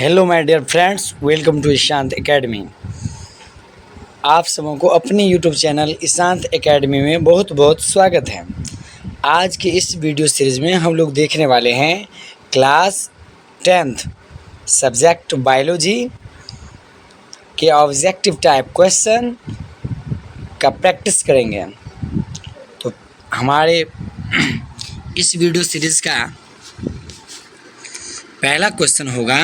Hello my dear friends, welcome to Ishant academy. आप सबों को अपनी यूट्यूब चैनल ईशांत एकेडमी में बहुत बहुत स्वागत है। आज की इस वीडियो सीरीज़ में हम लोग देखने वाले हैं क्लास 10th सब्जेक्ट बायोलॉजी के ऑब्जेक्टिव टाइप क्वेश्चन का प्रैक्टिस करेंगे। तो हमारे इस वीडियो सीरीज़ का पहला क्वेश्चन होगा,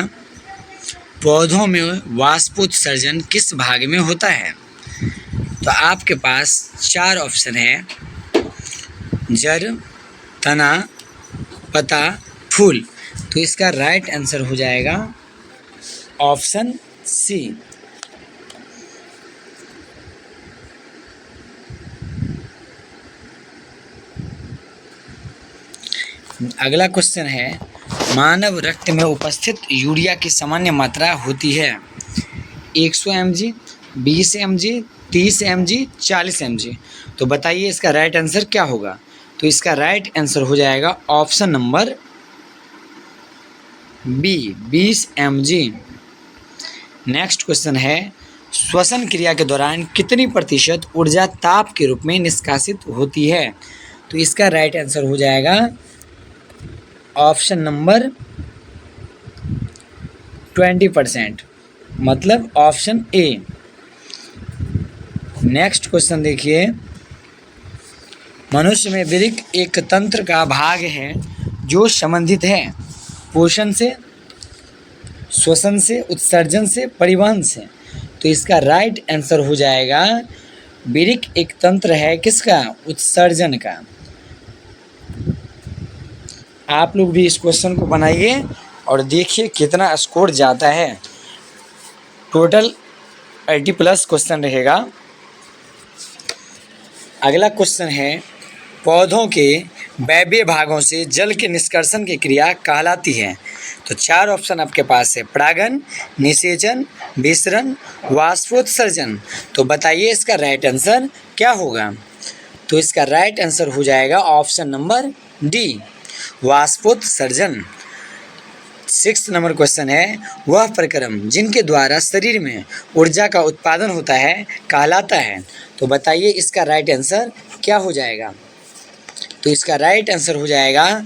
पौधों में वाष्पोत्सर्जन किस भाग में होता है? तो आपके पास 4 ऑप्शन है, जड़, तना, पत्ता, फूल। तो इसका राइट आंसर हो जाएगा ऑप्शन सी। अगला क्वेश्चन है, मानव रक्त में उपस्थित यूरिया की सामान्य मात्रा होती है 100 mg, 20 mg, 30 mg, 40 mg। तो बताइए इसका राइट आंसर क्या होगा? तो इसका राइट आंसर हो जाएगा option number B, 20 mg। Next question है, श्वसन क्रिया के दौरान कितनी प्रतिशत ऊर्जा ताप के रूप में निष्कासित होती है? तो इसका राइट आंसर हो जाएगा ऑप्शन नंबर 20%, मतलब ऑप्शन ए। नेक्स्ट क्वेश्चन देखिए, मनुष्य में वृक्क एक तंत्र का भाग है जो संबंधित है पोषण से, श्वसन से, उत्सर्जन से, परिवहन से। तो इसका राइट आंसर हो जाएगा, वृक्क एक तंत्र है किसका? उत्सर्जन का। आप लोग भी इस क्वेश्चन को बनाइए और देखिए कितना स्कोर जाता है। टोटल 80+ क्वेश्चन रहेगा। अगला क्वेश्चन है, पौधों के वायवीय भागों से जल के निष्कर्षण की क्रिया कहलाती है। तो 4 ऑप्शन आपके पास है, परागन, निषेचन, विसरण, वाष्पोत्सर्जन। तो बताइए इसका राइट आंसर क्या होगा? तो इसका राइट आंसर हो जाएगा ऑप्शन नंबर डी, वाष्पोत्सर्जन। 6 नंबर क्वेश्चन है, वह प्रक्रम जिनके द्वारा शरीर में ऊर्जा का उत्पादन होता है कहलाता है। तो बताइए इसका राइट आंसर क्या हो जाएगा? तो इसका राइट आंसर हो जाएगा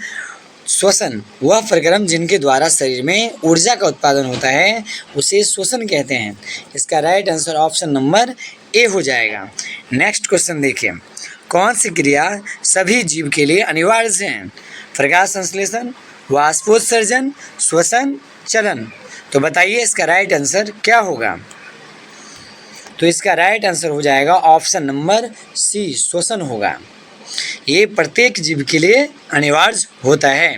श्वसन। वह प्रक्रम जिनके द्वारा शरीर में ऊर्जा का उत्पादन होता है उसे श्वसन कहते हैं। इसका राइट आंसर ऑप्शन नंबर ए हो जाएगा। नेक्स्ट क्वेश्चन देखिए, कौन सी क्रिया सभी जीव के लिए अनिवार्य है? प्रकाश संश्लेषण, वाष्पोत्सर्जन, श्वसन, चलन। तो बताइए इसका राइट आंसर क्या होगा? तो इसका राइट आंसर हो जाएगा ऑप्शन नंबर सी, श्वसन होगा। ये प्रत्येक जीव के लिए अनिवार्य होता है।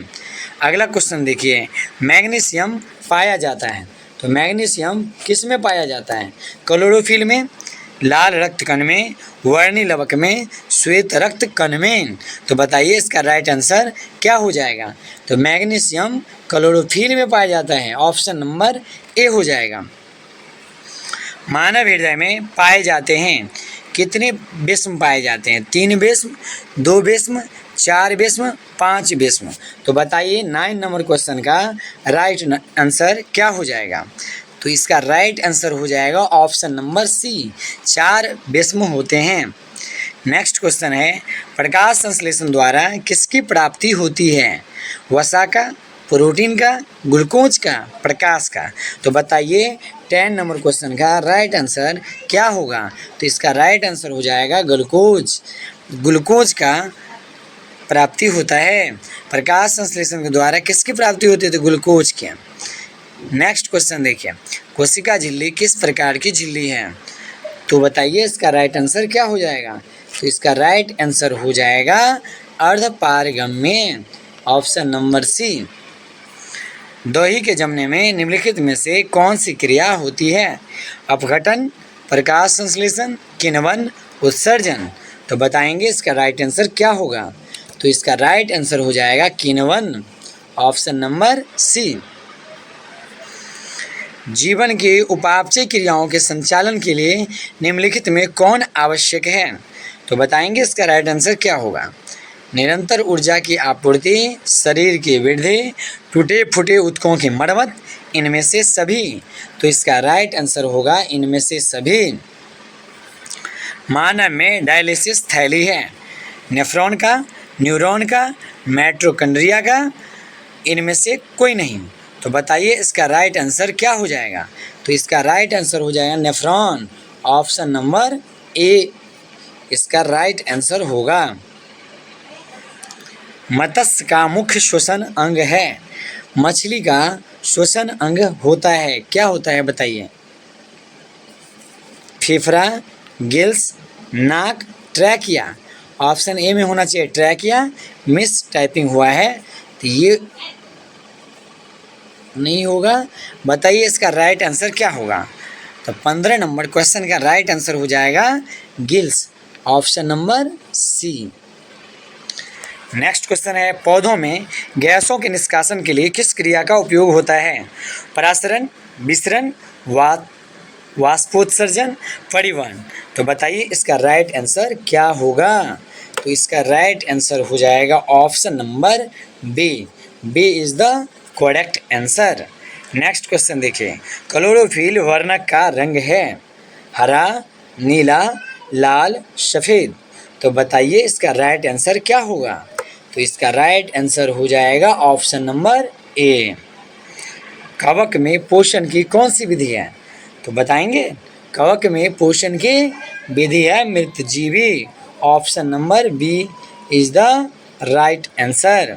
अगला क्वेश्चन देखिए, मैग्नीशियम पाया जाता है। तो मैग्नीशियम किस में पाया जाता है? क्लोरोफिल में, लाल रक्त कण में, वर्णी लवक में, श्वेत रक्त कण में। तो बताइए इसका राइट आंसर क्या हो जाएगा? तो मैग्नीशियम क्लोरोफिल में पाया जाता है, ऑप्शन नंबर ए हो जाएगा। मानव हृदय में पाए जाते हैं कितने बेस्म पाए जाते हैं? 3 बेस्म, 2 बेस्म, 4 बेस्म, 5 बेस्म। तो बताइए 9 नंबर क्वेश्चन का राइट आंसर क्या हो जाएगा? तो इसका राइट आंसर हो जाएगा ऑप्शन नंबर सी, 4 बेस्म होते हैं। नेक्स्ट क्वेश्चन है, प्रकाश संश्लेषण द्वारा किसकी प्राप्ति होती है? वसा का, प्रोटीन का, ग्लूकोज का, प्रकाश का। तो बताइए 10 नंबर क्वेश्चन का राइट आंसर क्या होगा? तो इसका राइट आंसर हो जाएगा ग्लूकोज। ग्लूकोज का प्राप्ति होता है। प्रकाश संश्लेषण के द्वारा किसकी प्राप्ति होती है? तो ग्लूकोज के। नेक्स्ट क्वेश्चन देखिए, कोशिका झिल्ली किस प्रकार की झिल्ली है? तो बताइए इसका राइट आंसर क्या हो जाएगा? तो इसका राइट आंसर हो जाएगा अर्धपारगम्य, ऑप्शन नंबर सी। दही के जमने में निम्नलिखित में से कौन सी क्रिया होती है? अपघटन, प्रकाश संश्लेषण, किण्वन, उत्सर्जन। तो बताएंगे इसका राइट आंसर क्या होगा? तो इसका राइट आंसर हो जाएगा किण्वन, ऑप्शन नंबर सी। जीवन के उपापचय क्रियाओं के संचालन के लिए निम्नलिखित में कौन आवश्यक है? तो बताएंगे इसका राइट आंसर क्या होगा? निरंतर ऊर्जा की आपूर्ति, शरीर की वृद्धि, टूटे फूटे ऊतकों की मरम्मत, इनमें से सभी। तो इसका राइट आंसर होगा इनमें से सभी। मानव में डायलिसिस थैली है नेफ्रॉन का, न्यूरॉन का, माइटोकॉन्ड्रिया का, इनमें से कोई नहीं। तो बताइए इसका राइट आंसर क्या हो जाएगा। तो इसका राइट आंसर हो जाएगा नेफ्रॉन, ऑप्शन नंबर ए इसका राइट आंसर होगा। मत्स्य का मुख्य श्वसन अंग है। मछली का श्वसन अंग होता है, क्या होता है बताइए। फेफड़ा, गिल्स, नाक, ट्रैकिया। ऑप्शन ए में होना चाहिए ट्रैकिया, मिस टाइपिंग हुआ है तो ये नहीं होगा। बताइए इसका राइट आंसर क्या होगा। तो 15 नंबर क्वेश्चन का राइट आंसर हो जाएगा gills, option number C. Next question है पौधों में गैसों के निष्कासन के लिए किस क्रिया का उपयोग होता है। परासरण, विसरण, वाष्पोत्सर्जन, परिवहन। तो बताइए इसका राइट आंसर क्या होगा। तो इसका राइट आंसर हो जाएगा option number B. B is the correct answer. Next question देखिए, क्लोरोफिल वर्णक का रंग है हरा, नीला, लाल, सफ़ेद। तो बताइए इसका राइट आंसर क्या होगा। तो इसका राइट आंसर हो जाएगा ऑप्शन नंबर ए। कवक में पोषण की कौन सी विधि है। तो बताएंगे कवक में पोषण की विधि है मृतजीवी, option number B is the right answer.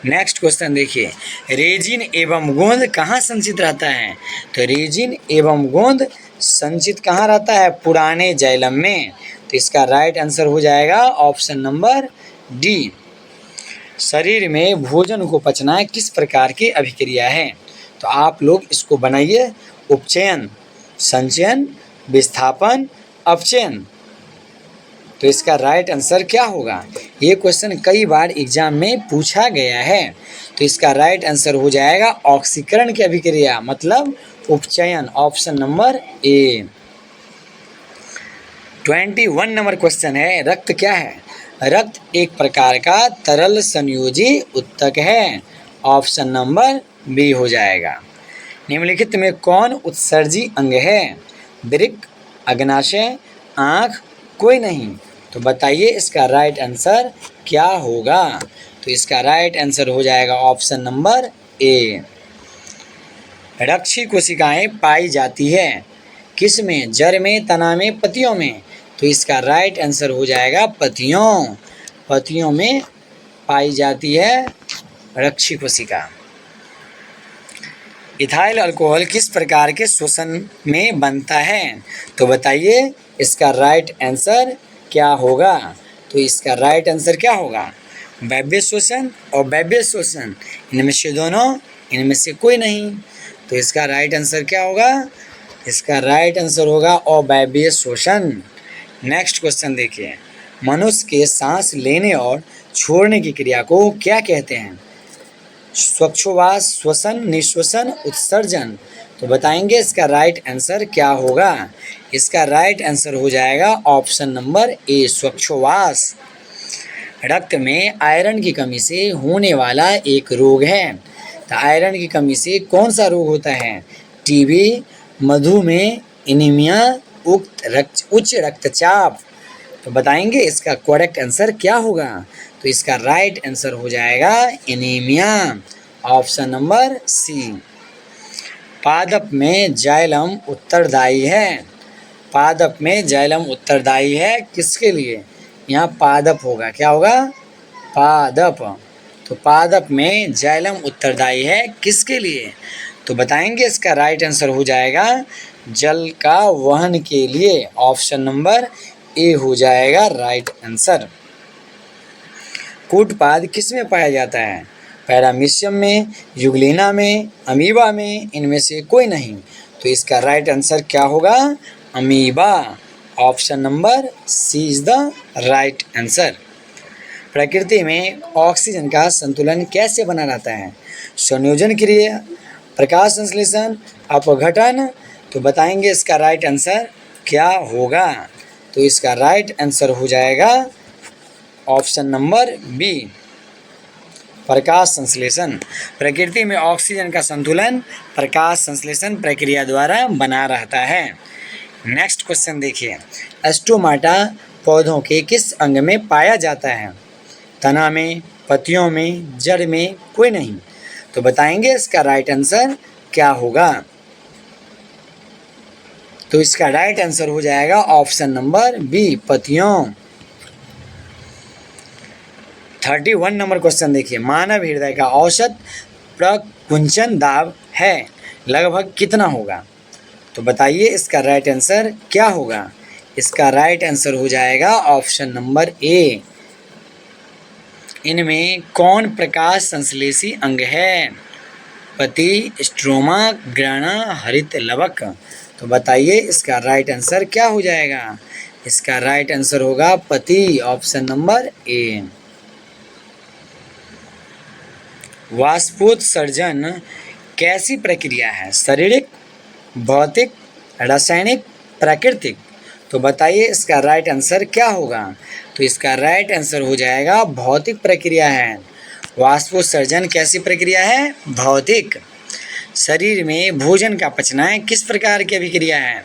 Next question देखिए, रेजिन एवं गोंद कहाँ संचित रहता है। तो रेजिन एवं गोंद संचित कहाँ रहता है, पुराने जाइलम में। तो इसका राइट आंसर हो जाएगा ऑप्शन नंबर डी। शरीर में भोजन को पचना किस प्रकार की अभिक्रिया है। तो आप लोग इसको बनाइए, उपचयन, संचयन, विस्थापन, अपचयन। तो इसका राइट आंसर क्या होगा। ये क्वेश्चन कई बार एग्जाम में पूछा गया है। तो इसका राइट आंसर हो जाएगा ऑक्सीकरण की अभिक्रिया, मतलब उपचयन, option number A. 21 number question है, रक्त क्या है। रक्त एक प्रकार का तरल संयोजी उत्तक है, ऑप्शन नंबर बी हो जाएगा। निम्नलिखित में कौन उत्सर्जी अंग है। वृक्क, अग्नाशय, आँख, कोई नहीं। तो बताइए इसका राइट आंसर क्या होगा। तो इसका राइट आंसर हो जाएगा ऑप्शन नंबर ए। रक्षी कोशिकाएं पाई जाती है किस में, जड़ में, तना में, पत्तियों में। तो इसका राइट आंसर हो जाएगा पत्तियों। पत्तियों में पाई जाती है रक्षी कोशिका। इथाइल अल्कोहल किस प्रकार के श्वसन में बनता है। तो बताइए इसका राइट आंसर क्या होगा। तो इसका राइट आंसर क्या होगा, वैब्य श्वसन और वैब्य श्वसन, इनमें से दोनों, इनमें से कोई नहीं। तो इसका राइट आंसर क्या होगा। इसका राइट आंसर होगा अवैब्य श्वसन। नेक्स्ट क्वेश्चन देखिए, मनुष्य के सांस लेने और छोड़ने की क्रिया को क्या कहते हैं। श्वासोच्छ्वास, श्वसन, निश्वसन, उत्सर्जन। तो बताएंगे इसका राइट आंसर क्या होगा। इसका राइट आंसर हो जाएगा ऑप्शन नंबर ए, श्वासोच्छ्वास। रक्त में आयरन की कमी से होने वाला एक रोग है। तो आयरन की कमी से कौन सा रोग होता है। टीबी, मधुमेह, एनीमिया, उच्च रक्तचाप। तो बताएंगे इसका करेक्ट आंसर क्या होगा। तो इसका राइट आंसर हो जाएगा एनीमिया, ऑप्शन नंबर सी। पादप में जाइलम उत्तरदायी है। पादप में जाइलम उत्तरदायी है किसके लिए। यहाँ पादप होगा, क्या होगा, पादप। तो पादप में जाइलम उत्तरदायी है किसके लिए। तो बताएंगे इसका राइट आंसर हो जाएगा जल का वहन के लिए, ऑप्शन नंबर ए हो जाएगा राइट आंसर। कूटपाद किस में पाया जाता है। पैरामीशियम में, यूग्लिना में, अमीबा में, इनमें से कोई नहीं। तो इसका राइट आंसर क्या होगा, amoeba, option number C is the right answer. प्रकृति में ऑक्सीजन का संतुलन कैसे बना रहता है। संयोजन क्रिया, प्रकाश संश्लेषण, अपघटन। तो बताएंगे इसका राइट आंसर क्या होगा। तो इसका राइट आंसर हो जाएगा ऑप्शन नंबर बी। प्रकाश संश्लेषण। प्रकृति में ऑक्सीजन का संतुलन प्रकाश संश्लेषण प्रक्रिया द्वारा बना रहता है। नेक्स्ट क्वेश्चन देखिए, स्टोमाटा पौधों के किस अंग में पाया जाता है? तना में, पत्तियों में, जड़ में, कोई नहीं। तो बताएंगे इसका राइट आंसर क्या होगा। तो इसका राइट आंसर हो जाएगा ऑप्शन नंबर बी, पत्तियों। 31 नंबर क्वेश्चन देखिए, मानव हृदय का औसत प्रकुंचन दाब है लगभग कितना होगा? तो बताइए इसका राइट आंसर क्या होगा। इसका राइट आंसर हो जाएगा ऑप्शन नंबर ए। इनमें कौन प्रकाश संश्लेषी अंग है? पति, स्ट्रोमा, ग्राना, हरित लवक। तो बताइए इसका राइट आंसर क्या हो जाएगा। इसका राइट आंसर होगा पति, ऑप्शन नंबर ए। वाष्पोत्सर्जन कैसी प्रक्रिया है? शारीरिक, भौतिक, रासायनिक, प्राकृतिक। तो बताइए इसका राइट आंसर क्या होगा। तो इसका राइट आंसर हो जाएगा भौतिक प्रक्रिया है। वाष्पोत्सर्जन कैसी प्रक्रिया है? भौतिक। शरीर में भोजन का पचना किस प्रकार की अभिक्रिया है?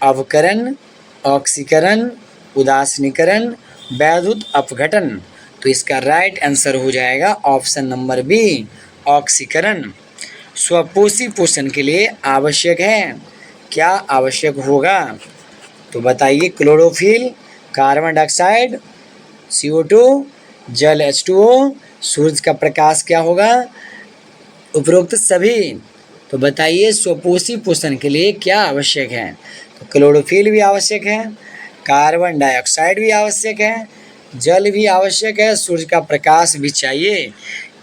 अवकरण, ऑक्सीकरण, उदासीनीकरण, वैद्युत अपघटन। तो इसका राइट आंसर हो जाएगा ऑप्शन नंबर बी, ऑक्सीकरण। स्वपोषी पोषण के लिए आवश्यक है, क्या आवश्यक होगा? तो बताइए क्लोरोफिल, कार्बन डाइऑक्साइड, CO2, जल H2O, सूरज का प्रकाश क्या होगा? उपरोक्त सभी। तो बताइए स्वपोषी पोषण के लिए क्या आवश्यक है? तो क्लोरोफिल भी आवश्यक है, कार्बन डाइऑक्साइड भी आवश्यक है, जल भी आवश्यक है, सूर्य का प्रकाश भी चाहिए।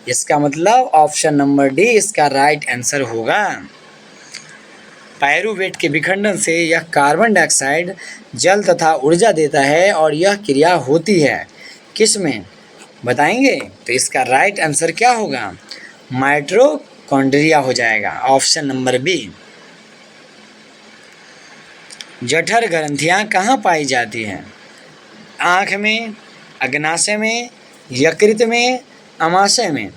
इसका मतलब ऑप्शन नंबर डी इसका राइट आंसर होगा। पायरुवेट के विखंडन से यह कार्बन डाइऑक्साइड, जल तथा ऊर्जा देता है और यह क्रिया होती है किस में? बताएंगे। तो इसका राइट आंसर क्या होगा? माइटोकॉन्ड्रिया हो जाएगा, ऑप्शन नंबर बी। जठर ग्रंथियां कहाँ पाई जाती हैं? आँख में, अग्नाशय में, यकृत में, अमाशय में।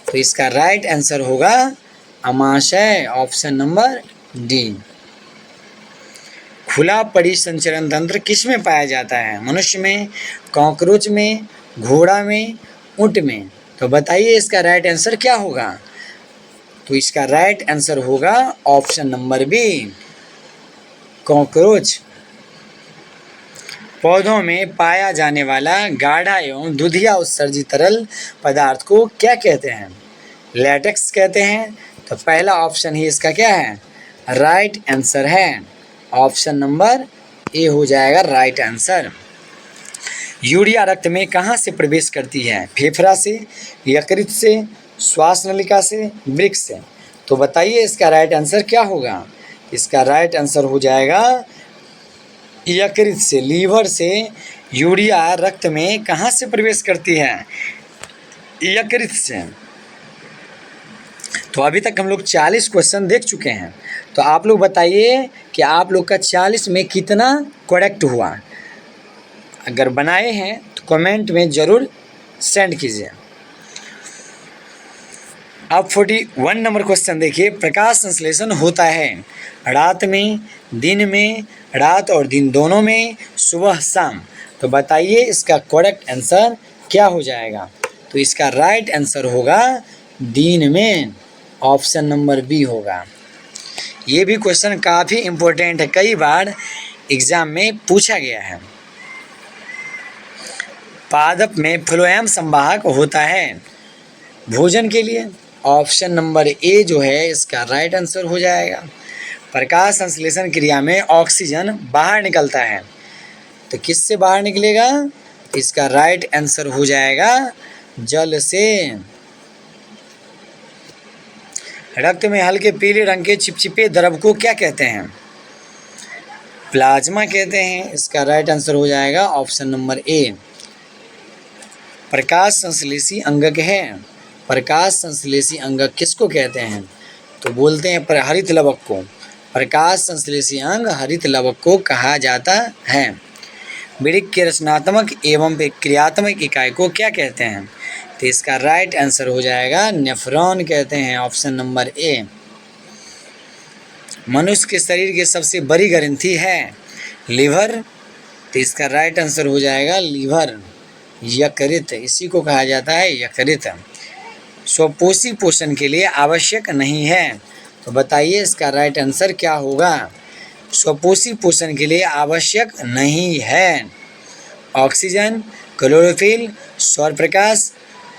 तो इसका राइट आंसर होगा अमाशय, ऑप्शन नंबर डी। खुला परिसंचरण तंत्र किस में पाया जाता है? मनुष्य में, कॉकरोच में, घोड़ा में, ऊंट में। तो बताइए इसका राइट आंसर क्या होगा। तो इसका राइट आंसर होगा ऑप्शन नंबर बी, कॉकरोच। पौधों में पाया जाने वाला गाढ़ा एवं दूधिया उत्सर्जित तरल पदार्थ को क्या कहते हैं? लैटेक्स कहते हैं। तो पहला ऑप्शन ही इसका क्या है? राइट आंसर है, ऑप्शन नंबर ए हो जाएगा राइट आंसर। यूरिया रक्त में कहाँ से प्रवेश करती है? फेफड़ा से, यकृत से, श्वास नलिका से, वृक्क से। तो बताइए इसका राइट आंसर क्या होगा। इसका राइट आंसर हो जाएगा यकृत से, लीवर से यूरिया रक्त में कहाँ से प्रवेश करती है? यकृत से। तो अभी तक हम लोग 40 क्वेश्चन देख चुके हैं। तो आप लोग बताइए कि आप लोग का 40 में कितना करेक्ट हुआ। अगर बनाए हैं तो कमेंट में ज़रूर सेंड कीजिए। अब 41 नंबर क्वेश्चन देखिए, प्रकाश संश्लेषण होता है रात में, दिन में, रात और दिन दोनों में, सुबह शाम। तो बताइए इसका करेक्ट आंसर क्या हो जाएगा। तो इसका राइट आंसर होगा दिन में, ऑप्शन नंबर बी होगा। ये भी क्वेश्चन काफ़ी इम्पोर्टेंट है, कई बार एग्जाम में पूछा गया है। पादप में फ्लोएम संवाहक होता है भोजन के लिए, ऑप्शन नंबर ए जो है इसका राइट आंसर हो जाएगा। प्रकाश संश्लेषण क्रिया में ऑक्सीजन बाहर निकलता है, तो किससे बाहर निकलेगा? इसका राइट आंसर हो जाएगा जल से। रक्त में हल्के पीले रंग के चिपचिपे द्रव को क्या कहते हैं? प्लाज्मा कहते हैं। इसका राइट आंसर हो जाएगा ऑप्शन नंबर ए। प्रकाश संश्लेषी अंगक है। प्रकाश संश्लेषी अंगक किसको कहते हैं? तो बोलते हैं हरित लवक को। प्रकाश संश्लेषी अंग हरित लवक को कहा जाता है। वृक्क के रचनात्मक एवं क्रियात्मक इकाई को क्या कहते हैं? तो इसका राइट आंसर हो जाएगा नेफ्रॉन कहते हैं, ऑप्शन नंबर ए। मनुष्य के शरीर की सबसे बड़ी ग्रंथि है लीवर, तो इसका राइट आंसर हो जाएगा लीवर, यकृत, इसी को कहा जाता है यकृत। स्वपोषी पोषण के लिए आवश्यक नहीं है, तो बताइए इसका राइट आंसर क्या होगा। स्वपोषी पोषण के लिए आवश्यक नहीं है ऑक्सीजन, क्लोरोफिल, सौर प्रकाश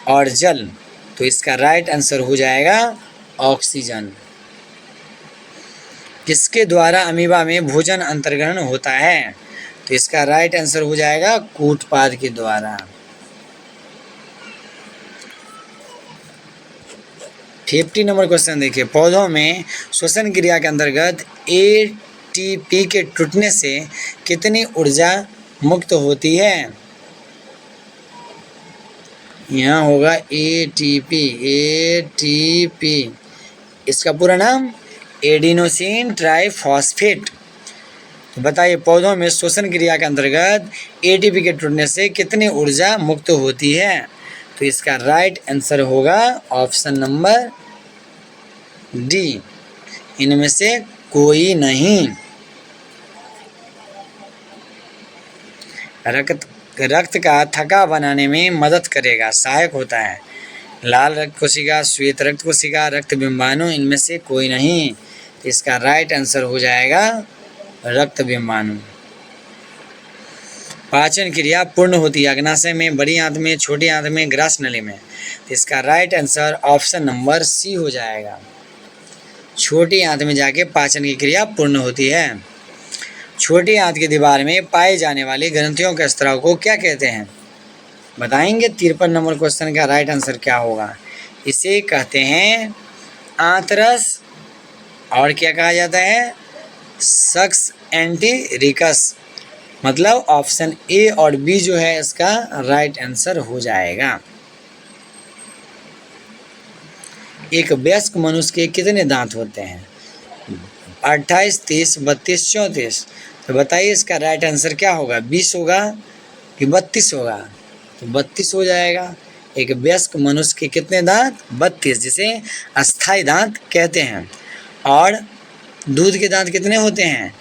और जल, तो इसका राइट आंसर हो जाएगा ऑक्सीजन। किसके द्वारा अमीबा में भोजन अंतर्ग्रहण होता है, तो इसका राइट आंसर हो जाएगा कूटपाद के द्वारा। 50 नंबर क्वेश्चन देखिए, पौधों में श्वसन क्रिया के अंतर्गत एटीपी के टूटने से कितनी ऊर्जा मुक्त होती है। यहाँ होगा एटीपी, इसका पूरा नाम एडिनोसिन ट्राइफॉस्फेट। तो बताइए पौधों में श्वसन क्रिया के अंतर्गत एटीपी के टूटने से कितनी ऊर्जा मुक्त होती है, तो इसका राइट आंसर होगा ऑप्शन नंबर डी, इनमें से कोई नहीं। रक्त का थक्का बनाने में मदद करेगा, सहायक होता है लाल रक्त कोशिका, श्वेत रक्त कोशिका, रक्त बिंबाणु, इनमें से कोई नहीं। इसका राइट आंसर हो जाएगा रक्त बिंबाणु। पाचन क्रिया पूर्ण होती है अग्नाशय में, बड़ी आंत में, छोटी आंत में, ग्रास नली में, तो इसका right answer option number C हो जाएगा। छोटी आंत में जाके पाचन की क्रिया पूर्ण होती है। छोटी आंत की दीवार में पाए जाने वाली ग्रंथियों के स्त्राव को क्या कहते हैं, बताएंगे। 53 नंबर क्वेश्चन का राइट आंसर क्या होगा। इसे कहते हैं आंतरस, और क्या कहा जाता है, सक्स एंटीरिकस, मतलब ऑप्शन ए और बी जो है इसका राइट आंसर हो जाएगा। एक वयस्क मनुष्य के कितने दांत होते हैं, 28, 30, 32, 34, तो बताइए इसका राइट आंसर क्या होगा, 20 होगा कि 32 होगा, तो 32 हो जाएगा। एक वयस्क मनुष्य के कितने दांत, 32, जिसे अस्थाई दांत कहते हैं। और दूध के दांत कितने होते हैं,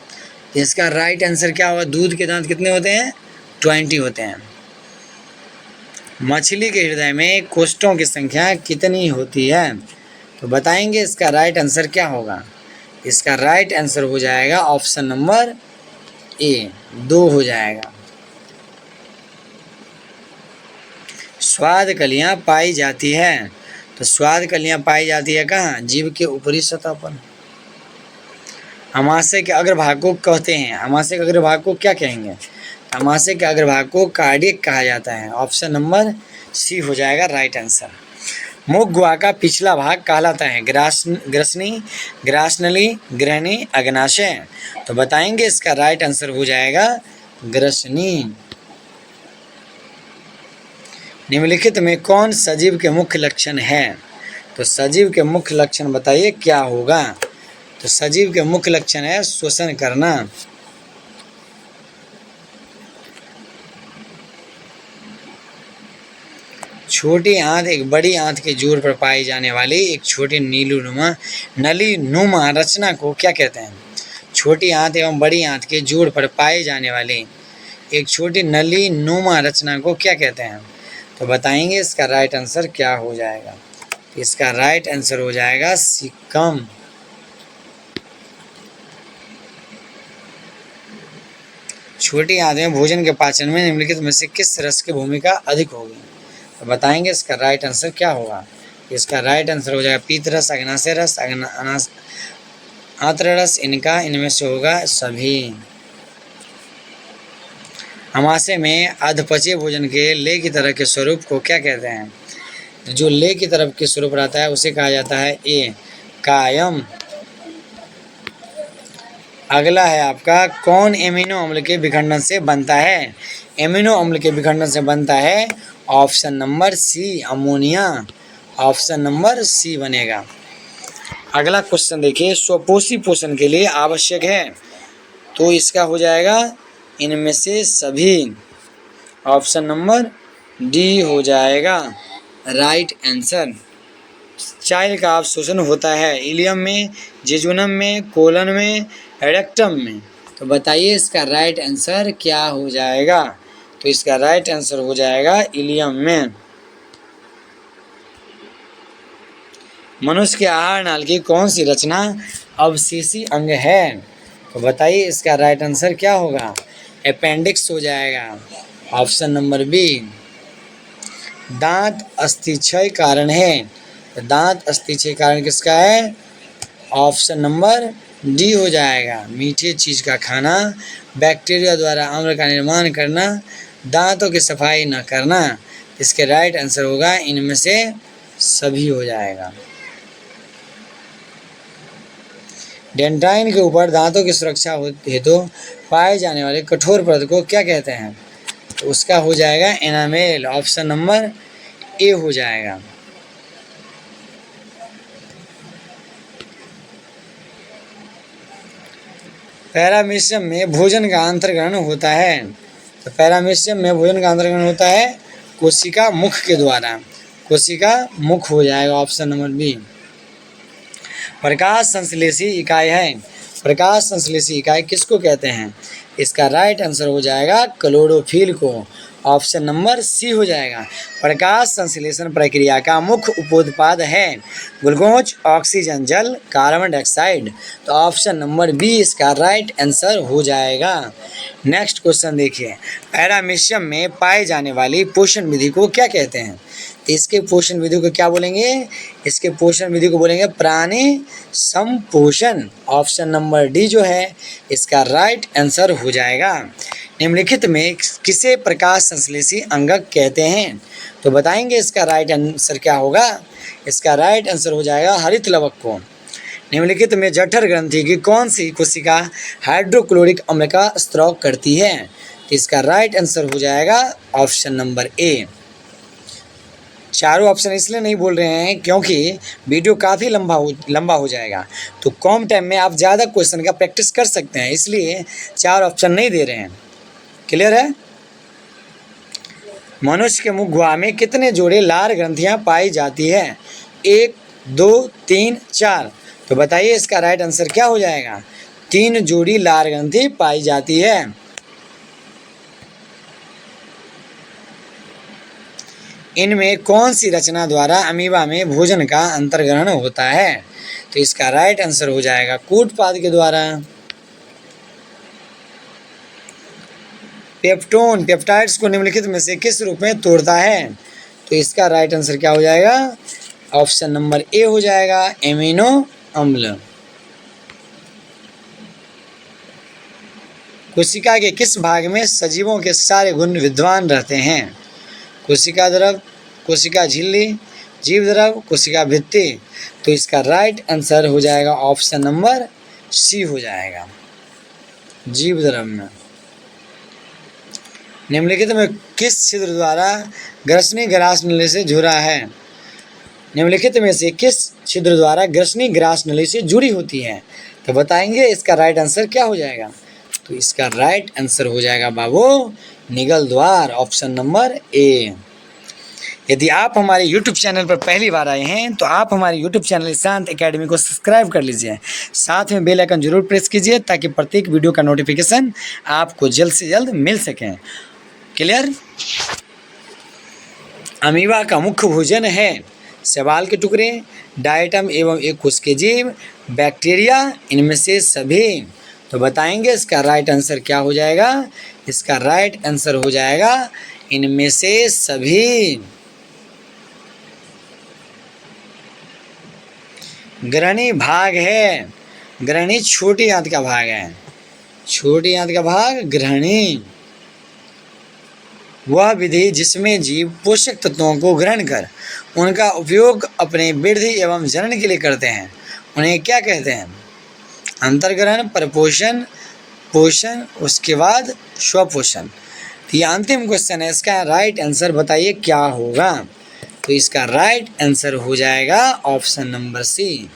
इसका राइट आंसर क्या होगा, दूध के दांत कितने होते हैं, 20 होते हैं। मछली के हृदय में कोष्ठों की संख्या कितनी होती है, तो बताएंगे इसका राइट आंसर क्या होगा। इसका राइट आंसर हो जाएगा ऑप्शन नंबर ए, 2 हो जाएगा। स्वाद कलियां पाई जाती है, तो स्वाद कलियां पाई जाती है कहाँ, जीभ के ऊपरी सतह पर। अमाशय के अग्रभाग को कहते हैं, अमाशय के अग्रभाग को क्या कहेंगे, अमाशय के अग्रभाग को कार्डियक कहा जाता है, ऑप्शन नंबर सी हो जाएगा राइट आंसर। मुख गुहा का पिछला भाग कहलाता है ग्रसनी, ग्रासनली, ग्रहणी, अग्नाशय, तो बताएंगे इसका राइट आंसर हो जाएगा ग्रसनी। निम्नलिखित में कौन सजीव के मुख्य लक्षण है, तो सजीव के मुख्य लक्षण बताइए क्या होगा। तो सजीव के मुख्य लक्षण है श्वसन करना, छोटी आंत एक बड़ी आंत के जोड़ पर पाई जाने वाली एक छोटी नली नुमा रचना को क्या कहते हैं। छोटी आंत एवं बड़ी आंत के जोड़ पर पाई जाने वाली एक छोटी नली नुमा रचना को क्या कहते हैं, तो बताएंगे इसका राइट आंसर क्या हो जाएगा। इसका राइट आंसर हो जाएगा सीकम। छोटी आंत में भोजन के पाचन में निम्नलिखित में से किस रस की भूमिका अधिक होगी, तो बताएंगे इसका राइट आंसर क्या होगा। इसका राइट आंसर हो जाएगा पीत रस, अग्नाशय रस, आंत्र रस, इनमें से होगा सभी। अमाशय में अधपचे भोजन के ले की तरह के स्वरूप को क्या कहते हैं, जो ले की तरफ के स्वरूप रहता है उसे कहा जाता है ए कायम। अगला है आपका, कौन एमिनो अम्ल के विखंडन से बनता है। एमिनो अम्ल के विखंडन से बनता है option number C ammonia, option number C बनेगा। अगला क्वेश्चन देखिए, स्वपोषी पोषण के लिए आवश्यक है, तो इसका हो जाएगा इनमें से सभी, ऑप्शन नंबर डी हो जाएगा। Right answer. चाइल का अवशोषण होता है इलियम में, जेजुनम में, कोलन में, रेक्टम में। तो बताइए इसका राइट आंसर क्या हो जाएगा? तो इसका राइट आंसर हो जाएगा इलियम में। मनुष्य के आहार नाल की कौन सी रचना अवशेषी अंग है? तो बताइए इसका राइट आंसर क्या होगा? अपेंडिक्स हो जाएगा, ऑप्शन नंबर बी। दांत अस्थिक्षय कारण है, तो दांत अस्थिक्षय कारण किसका है? ऑप्शन नंबर डी हो जाएगा। मीठे चीज़ का खाना, बैक्टीरिया द्वारा अम्ल का निर्माण करना, दांतों की सफाई न करना। इसके राइट आंसर होगा इनमें से सभी हो जाएगा। डेंड्राइन के ऊपर दांतों की सुरक्षा हेतु पाए जाने वाले कठोर परत को क्या कहते हैं? तो उसका हो जाएगा एनामेल, ऑप्शन नंबर ए हो जाएगा। पैरामीशियम में भोजन का अंतर्ग्रहण होता है, तो पैरामीशियम में भोजन का अंतर्ग्रहण होता है कोशिका मुख के द्वारा। कोशिका मुख हो जाएगा, ऑप्शन नंबर बी। प्रकाश संश्लेषी इकाई है, प्रकाश संश्लेषी इकाई किसको कहते हैं? इसका राइट आंसर हो जाएगा क्लोरोफिल को, ऑप्शन नंबर सी हो जाएगा। प्रकाश संश्लेषण प्रक्रिया का मुख्य उपोत्पाद है ग्लूकोज, ऑक्सीजन, जल, कार्बन डाइऑक्साइड। तो ऑप्शन नंबर बी इसका राइट आंसर हो जाएगा। नेक्स्ट क्वेश्चन देखिए, पैरामीशियम में पाई जाने वाली पोषण विधि को क्या कहते हैं? इसके पोषण विधि को क्या बोलेंगे? इसके पोषण विधि को बोलेंगे प्राणी संपोषण, ऑप्शन नंबर डी जो है इसका राइट आंसर हो जाएगा। निम्नलिखित में किसे प्रकाश संश्लेषी अंगक कहते हैं? तो बताएंगे इसका राइट आंसर क्या होगा? इसका राइट आंसर हो जाएगा हरित लवक को। निम्नलिखित में जठर ग्रंथि की कौन सी कोशिका हाइड्रोक्लोरिक अम्ल का स्त्राव करती है? तो इसका राइट आंसर हो जाएगा ऑप्शन नंबर ए। चारों ऑप्शन इसलिए नहीं बोल रहे हैं क्योंकि वीडियो काफ़ी लंबा हो जाएगा, तो कम टाइम में आप ज़्यादा क्वेश्चन का प्रैक्टिस कर सकते हैं, इसलिए चार ऑप्शन नहीं दे रहे हैं। क्लियर है? मनुष्य के मुख गुहा में कितने जोड़े लार ग्रंथियां पाई जाती है? 1, 2, 3, 4। तो बताइए इसका राइट आंसर क्या हो जाएगा? 3 जोड़ी लार ग्रंथि पाई जाती है। इनमें कौन सी रचना द्वारा अमीबा में भोजन का अंतर्ग्रहण होता है? तो इसका राइट आंसर हो जाएगा कूटपाद के द्वारा। पेप्टोन पेप्टाइड्स को निम्नलिखित में से किस रूप में तोड़ता है? तो इसका राइट आंसर क्या हो जाएगा? ऑप्शन नंबर ए हो जाएगा एमिनो अम्ल। कोशिका के किस भाग में सजीवों के सारे गुण विद्यमान रहते हैं? कोशिका द्रव, कोशिका झिल्ली, जीव द्रव, कोशिका भित्ति। तो इसका राइट आंसर हो जाएगा ऑप्शन नंबर सी हो जाएगा, जीव द्रव में। निम्नलिखित में किस छिद्र द्वारा ग्रसनी ग्रास नली से जुड़ा है? निम्नलिखित में से किस छिद्र द्वारा ग्रसनी ग्रास नली से जुड़ी होती है? तो बताएंगे इसका राइट आंसर क्या हो जाएगा? तो इसका राइट आंसर हो जाएगा बाबू निगल द्वार, ऑप्शन नंबर ए। यदि आप हमारे YouTube चैनल पर पहली बार आए हैं तो आप हमारे YouTube चैनल ईशांत एकेडमी को सब्सक्राइब कर लीजिए, साथ में बेल आइकन जरूर प्रेस कीजिए ताकि प्रत्येक वीडियो का नोटिफिकेशन आपको जल्द से जल्द मिल सके। क्लियर? अमीबा का मुख्य भोजन है शैवाल के टुकड़े, डायटम एवं एक कोश के जीव, बैक्टीरिया, इनमें से सभी। तो बताएंगे इसका राइट आंसर क्या हो जाएगा? इसका राइट आंसर हो जाएगा इनमें से सभी। ग्रहणी भाग है, ग्रहणी छोटी आंत का भाग है, छोटी आंत का भाग ग्रहणी वह विधि जिसमें जीव पोषक तत्वों को ग्रहण कर उनका उपयोग अपने वृद्धि एवं जनन के लिए करते हैं, उन्हें क्या कहते हैं? अंतर्ग्रहण, परपोषण, पोषण, उसके बाद स्वपोषण। तो ये अंतिम क्वेश्चन है, इसका राइट आंसर बताइए क्या होगा? तो इसका राइट आंसर हो जाएगा option number C.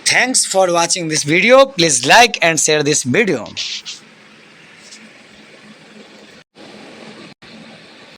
Thanks for watching this video, please like and share this video.